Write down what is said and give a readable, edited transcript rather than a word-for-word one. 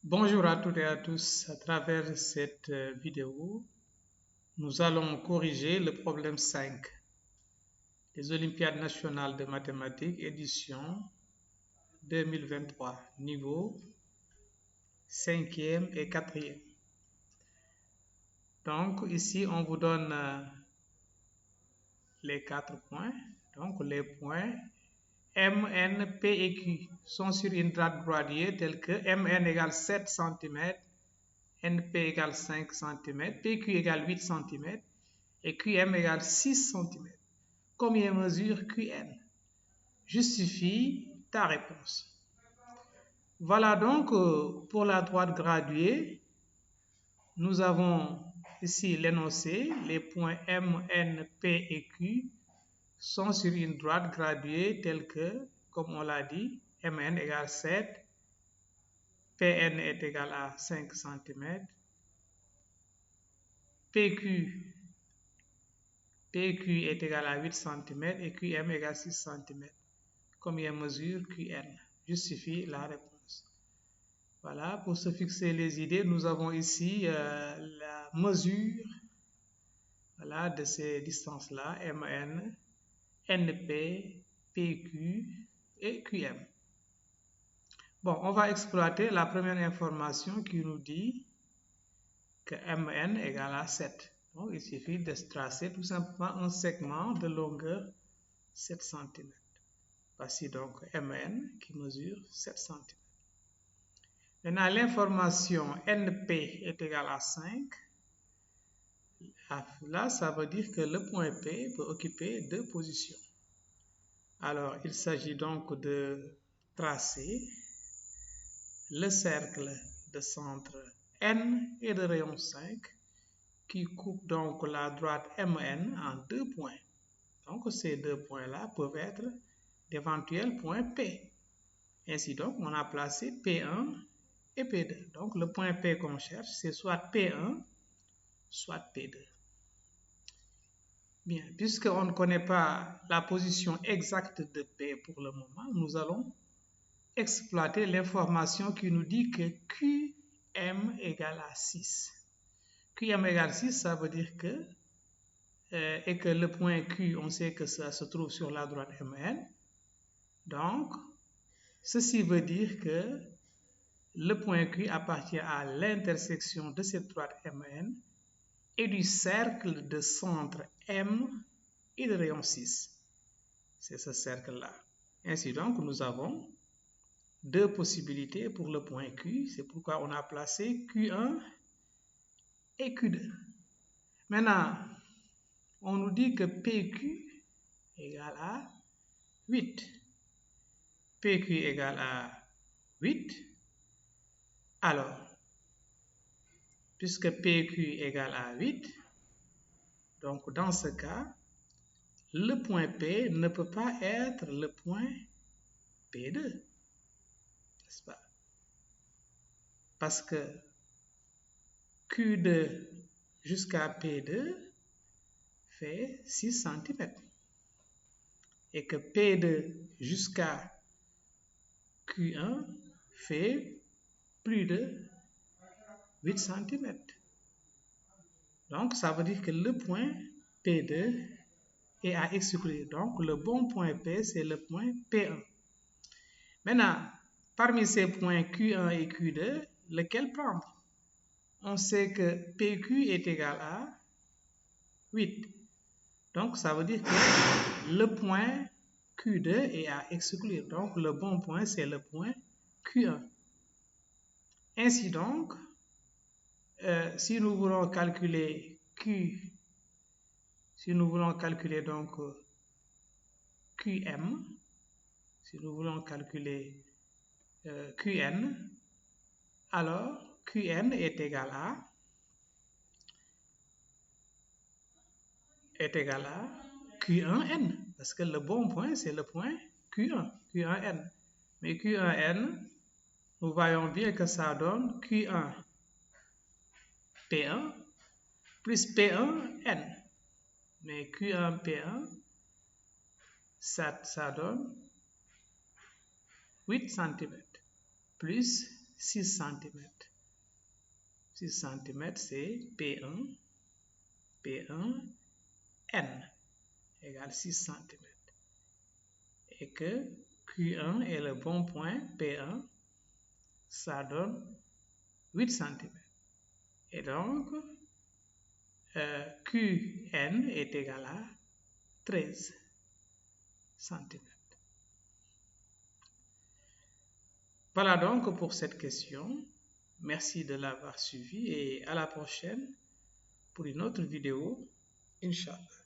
Bonjour à toutes et à tous. À travers cette vidéo, nous allons corriger le problème 5 des Olympiades nationales de mathématiques édition 2023, niveau 5e et 4e. Donc ici, on vous donne les 4 points. Donc les points M, N, P et Q sont sur une droite graduée telle que MN égale 7 cm, NP égale 5 cm, PQ égale 8 cm et QM égale 6 cm. Combien mesure QN? Justifie ta réponse. Voilà donc pour la droite graduée, nous avons ici l'énoncé, les points M, N, P et Q sont sur une droite graduée telle que, comme on l'a dit, MN égale 7, PN est égal à 5 cm, PQ est égal à 8 cm et QM égale 6 cm. Combien mesure QN? Justifie la réponse. Voilà, pour se fixer les idées, nous avons ici la mesure de ces distances-là, MN, NP, PQ et QM. Bon, on va exploiter la première information qui nous dit que MN égale à 7. Donc, il suffit de tracer tout simplement un segment de longueur 7 cm. Voici donc MN qui mesure 7 cm. Maintenant, l'information NP est égale à 5. Là, ça veut dire que le point P peut occuper deux positions. Alors, il s'agit donc de tracer le cercle de centre N et de rayon 5 qui coupe donc la droite MN en deux points. Donc, ces deux points-là peuvent être d'éventuels points P. Ainsi donc, on a placé P1 et P2. Donc, le point P qu'on cherche, c'est soit P1, soit P2. Bien, puisqu'on ne connaît pas la position exacte de P pour le moment, nous allons exploiter l'information qui nous dit que QM égale à 6. QM égale 6, ça veut dire que, et que le point Q, on sait que ça se trouve sur la droite MN. Donc, ceci veut dire que le point Q appartient à l'intersection de cette droite MN et du cercle de centre M et de rayon 6. C'est ce cercle-là. Ainsi donc, nous avons deux possibilités pour le point Q. C'est pourquoi on a placé Q1 et Q2. Maintenant, on nous dit que PQ égale à 8. PQ égale à 8. Alors, puisque PQ égale à 8, donc dans ce cas, le point P ne peut pas être le point P2, n'est-ce pas? Parce que Q2 jusqu'à P2 fait 6 cm et que P2 jusqu'à Q1 fait plus de 8 cm. Donc, ça veut dire que le point P2 est à exclure. Donc, le bon point P, c'est le point P1. Maintenant, parmi ces points Q1 et Q2, lequel prendre? On sait que PQ est égal à 8. Donc, ça veut dire que le point Q2 est à exclure. Donc, le bon point, c'est le point Q1. Ainsi donc, si nous voulons calculer Q, si nous voulons calculer donc QM, si nous voulons calculer QN, alors QN est égal à Q1N, parce que le bon point, c'est le point Q1, Q1N. Mais Q1N, nous voyons bien que ça donne Q1 P1 plus P1N. Mais Q1 P1, ça donne 8 cm plus 6 cm. 6 cm, c'est P1, N égale 6 cm. Et que Q1 est le bon point, P1, ça donne 8 cm. Et donc, Qn est égal à 13 cm. Voilà donc pour cette question. Merci de l'avoir suivi et à la prochaine pour une autre vidéo, Inch'Allah.